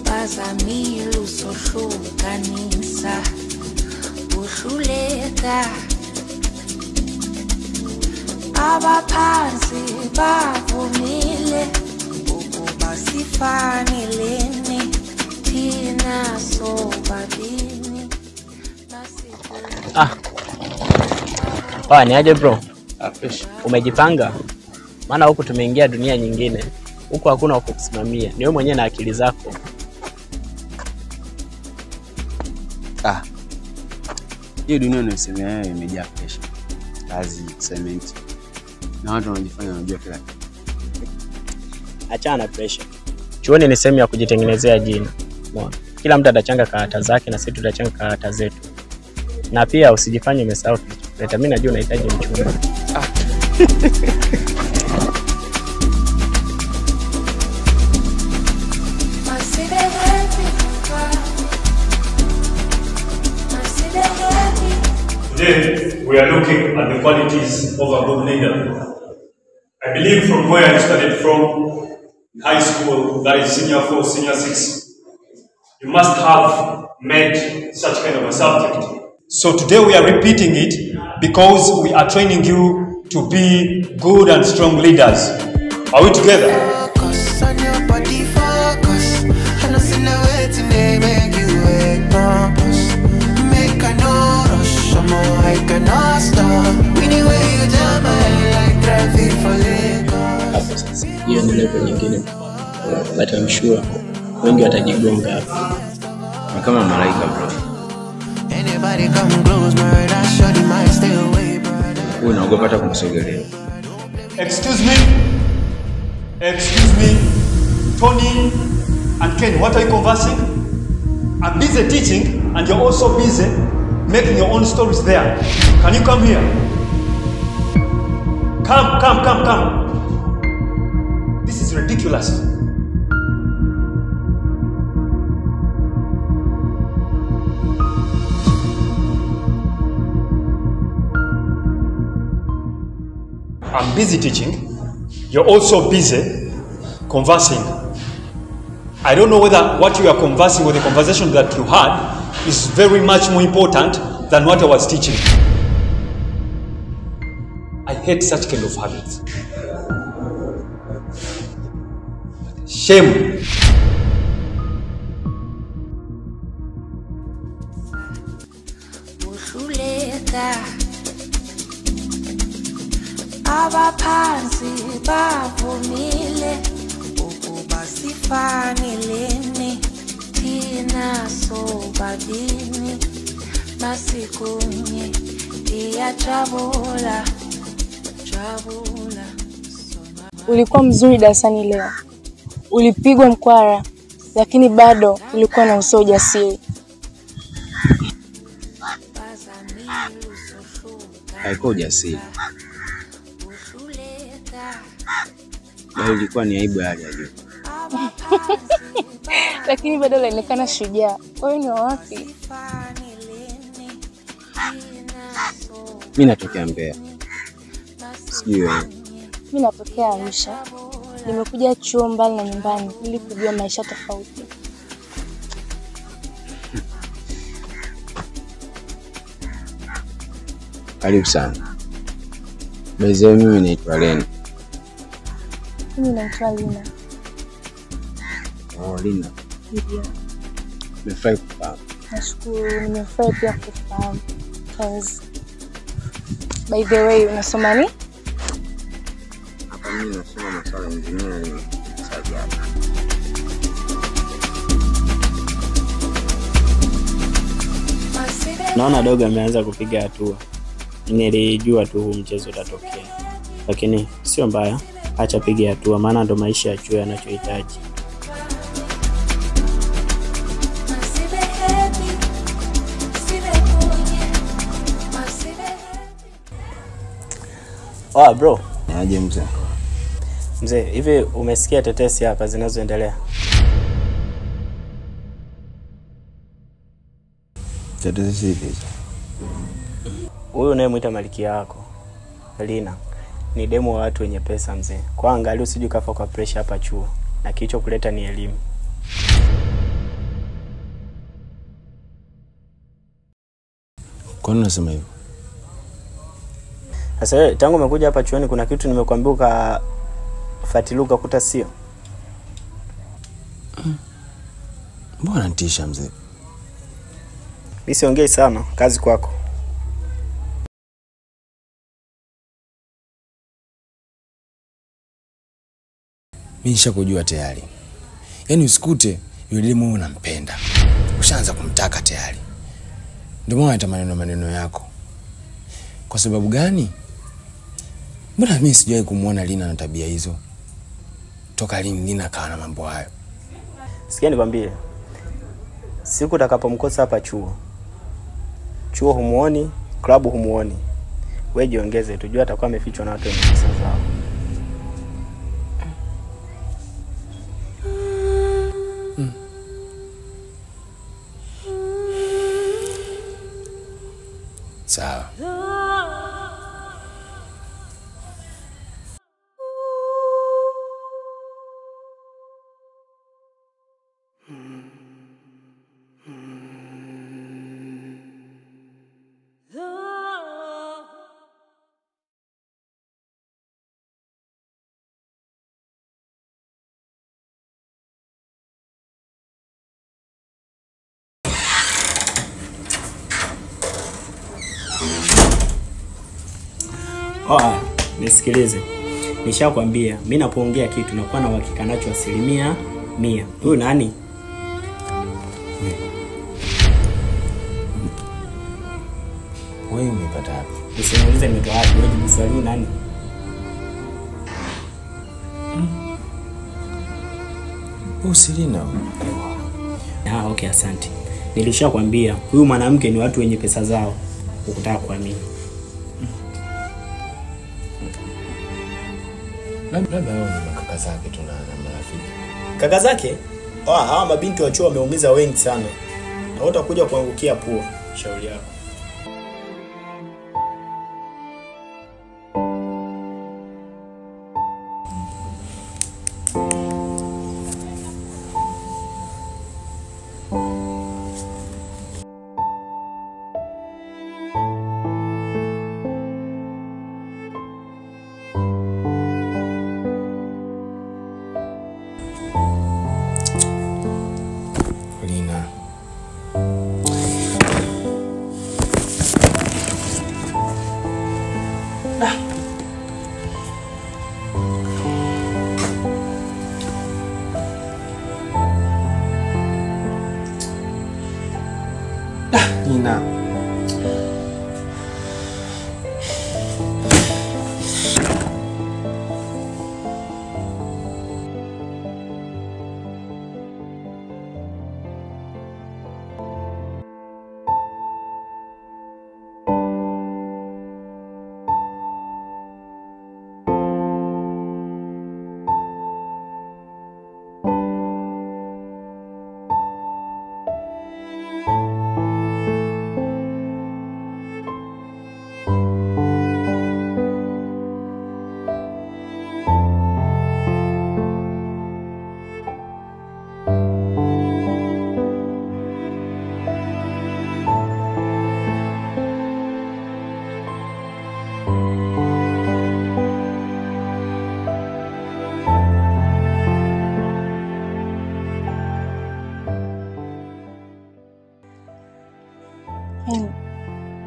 Bazamilo sohlukanisa uhluleka abaphansi bavumile ukuba sifanelene thina sobabini Ni aje bro? Umejipanga? Maana huku tumeingia dunia nyingine. Huku hakuna wa kukusimamia. Ni wewe mwenyewe na akili zako. Hii dunia unayosemea imejaa pressure. Kazi, assignment. Na watu wanajifanya wanajua kila kitu. Achana na pressure. Chuoni ni sehemu ya kujitengenezea jina. Umeona? Kila mtu atachanga karata zake na sisi tutachanga karata zetu. Na pia usijifanye umesahau kilichotuleta. Mimi najua unahitaji mchumba. Today, we are looking at the qualities of a good leader. I believe from where I studied from, in high school, that is senior 4, senior 6, you must have met such kind of a subject. So today we are repeating it because we are training you to be good and strong leaders. Are we together? Hiyo ni level nyingine. But I'm sure wengi watajigonga hapa. Ni kama malaika bro. Anybody come close, murder, shorty might stay away, brother. Wewe unaogopa hata kumsogelea. Excuse me, Tony and Ken, what are you conversing? I'm busy teaching and you're also busy making your own stories there. Can you come here? Come. This is ridiculous. I'm busy teaching. You're also busy conversing. I don't know whether what you are conversing or the conversation that you had is very much more important than what I was teaching. I hate such kind of habits. Shame. Abaphansi bavumile ukuba sifanelene thina sobabini masikunye iyajabula. Ulikuwa mzuri darasani leo. Ulipigwa mkwara lakini bado ulikuwa na uso ujasiri. Haikuwa ujasiri. Bali ilikuwa ni aibu ya hali ya juu. Lakini bado ulionekana shujaa. Wewe ni wapi? Mimi natokea Mbeya. Sijui wewe. Mimi natokea Arusha. Nimekuja chuo mbali na nyumbani ili kujua maisha tofauti. Karibu sana. Mimi naitwa Lena. Mimi naitwa Lina. Lina. Ndio. Nimefurahi kufahamu. Nashukuru, nimefurahi pia kufahamu. By the way, unasoma nini? Hapa mimi nasoma masuala ya engineering. Naona dogo ameanza kupiga hatua. Nilijua tu huu mchezo utatokea. Lakini sio mbaya. Acha pige hatua maana ndo maisha ya chuo yanachohitaji. Bro. Aje mzee. Mzee, hivi umesikia tetesi hapa zinazoendelea? Tetesi hizi. Huyu unayemwita malkia yako, Lina, ni demo wa watu wenye pesa mzee. Kwa angalia usije kafa kwa pressure hapa chuo. Na kilicho kuleta ni elimu. Kwa nini unasema hivyo? Sasa wewe tangu umekuja hapa chuoni kuna kitu nimekuambia Fatiluka kuta sio? Mbona nitisha mzee? Mimi siongei sana, kazi kwako. Mimi nishakujua tayari. Yaani usikute yule demu unampenda. Ushaanza kumtaka tayari. Ndio maana hata maneno yako. Kwa sababu gani? Mbona mimi sijawahi kumuona Lina na tabia hizo? Toka lini Lina kawa na mambo hayo? Sikia nikwambie. Siku utakapomkosa hapa chuo. Chuo humuoni, klabu humuoni. Wewe jiongeze tujue atakuwa amefichwa na watu wenye pesa zao. Sawa. Nisikilize. Nishakwambia, mimi napoongea kitu nakuwa na uhakika nacho 100%. Huyu nani? Wewe umepata wapi? Usimuulize nimetoa wapi, wewe jibu swali nani? Lina. Okay, asante. Nilishakwambia, huyu mwanamke ni watu wenye pesa zao. Ukutaka kuamini. Labda wao ni kaka zake tu na marafiki. Kaka zake? Hawa mabinti wa chuo wameumiza wengi sana. Na utakuja kuangukia pua. Shauri yako. Lina. Lina.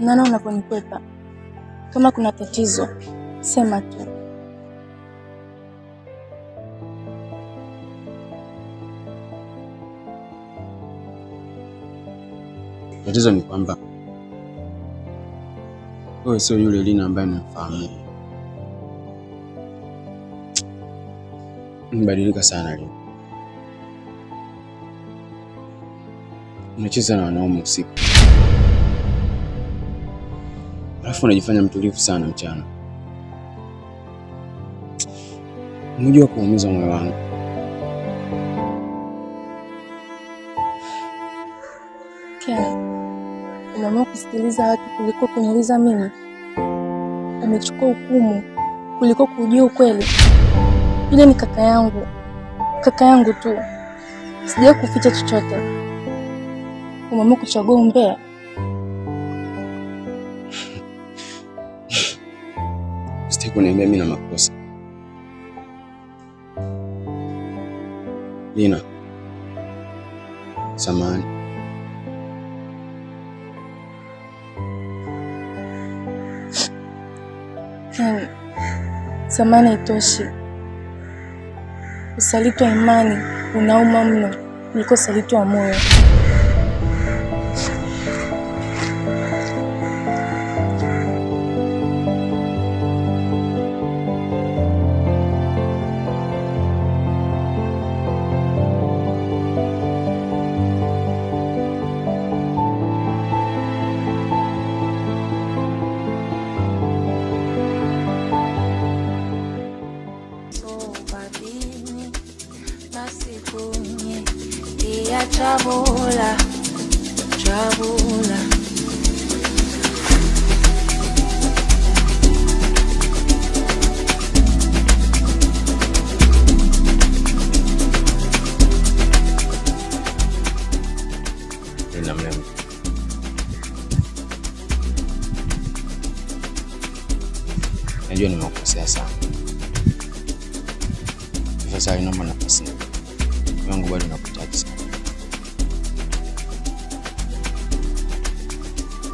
Nana unaponikwepa. Kama kuna tatizo, sema tu. Tatizo ni kwamba wewe sio yule Lina ambaye namfahamu. Mbadilika sana Lina. Unacheza na wanaume usiku. Alafu unajifanya mtulivu sana mchana. Unajua kuumiza moyo wangu. Ken, umeamua kusikiliza watu kuliko kuniuliza mimi. Umechukua hukumu kuliko kujua ukweli. Yule ni kaka yangu tu. Sijai kuficha chochote. Umeamua kuchagua umbea. Sitaki kuniambia mimi na makosa. Lina, samahani. Samahani haitoshi. Usaliti wa imani unauma mno kuliko usaliti wa moyo. Chabula. Lina mrembo. Najua nimekosea sana. Sasa naomba nafasi yangu bado nakutaka sana.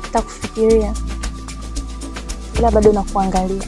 Nitakufikiria. Ila bado nakuangalia.